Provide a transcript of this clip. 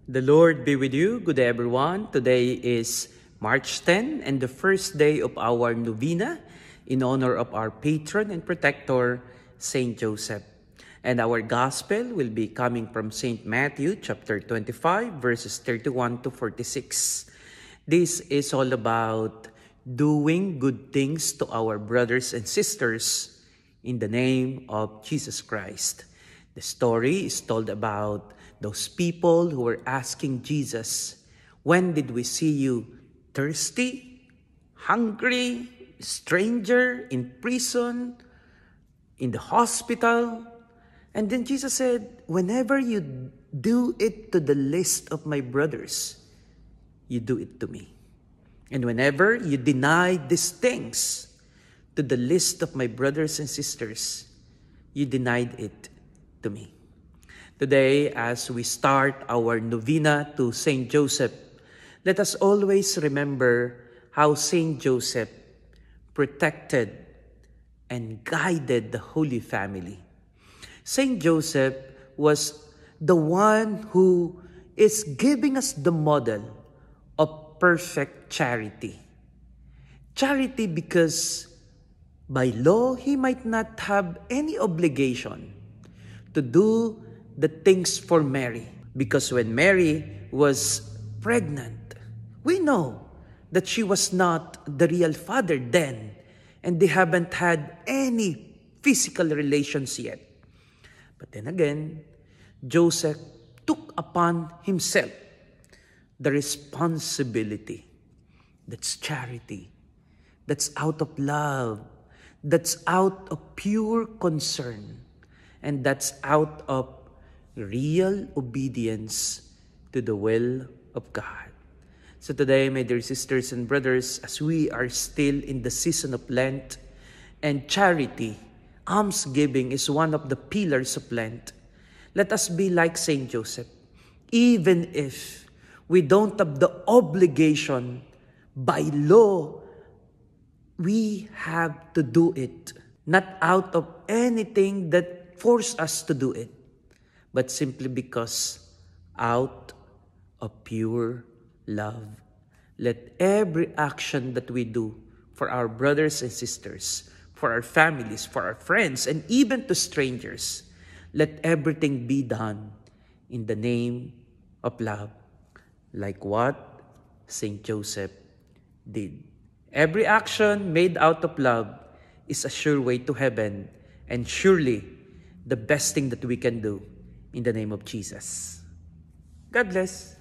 The Lord be with you. Good day, everyone. Today is March 10 and the first day of our novena in honor of our patron and protector, Saint Joseph. And our gospel will be coming from Saint Matthew chapter 25, verses 31 to 46. This is all about doing good things to our brothers and sisters in the name of Jesus Christ. The story is told about those people who were asking Jesus, "When did we see you thirsty, hungry, stranger, in prison, in the hospital?" And then Jesus said, "Whenever you do it to the least of my brothers, you do it to me. And whenever you deny these things to the least of my brothers and sisters, you denied it to me." Today, as we start our novena to Saint Joseph, let us always remember how Saint Joseph protected and guided the Holy Family. Saint Joseph was the one who is giving us the model of perfect charity. Charity because by law, he might not have any obligation to do the things for Mary. Because when Mary was pregnant, we know that she was not the real father then, and they haven't had any physical relations yet. But then again, Joseph took upon himself the responsibility. That's charity. That's out of love. That's out of pure concern. And that's out of real obedience to the will of God. So today, my dear sisters and brothers, as we are still in the season of Lent, and charity, almsgiving is one of the pillars of Lent, let us be like Saint Joseph. Even if we don't have the obligation by law, we have to do it. Not out of anything that force us to do it, but simply because out of pure love. Let every action that we do for our brothers and sisters, for our families, for our friends, and even to strangers, let everything be done in the name of love, like what Saint Joseph did. Every action made out of love is a sure way to heaven, and surely the best thing that we can do in the name of Jesus. God bless.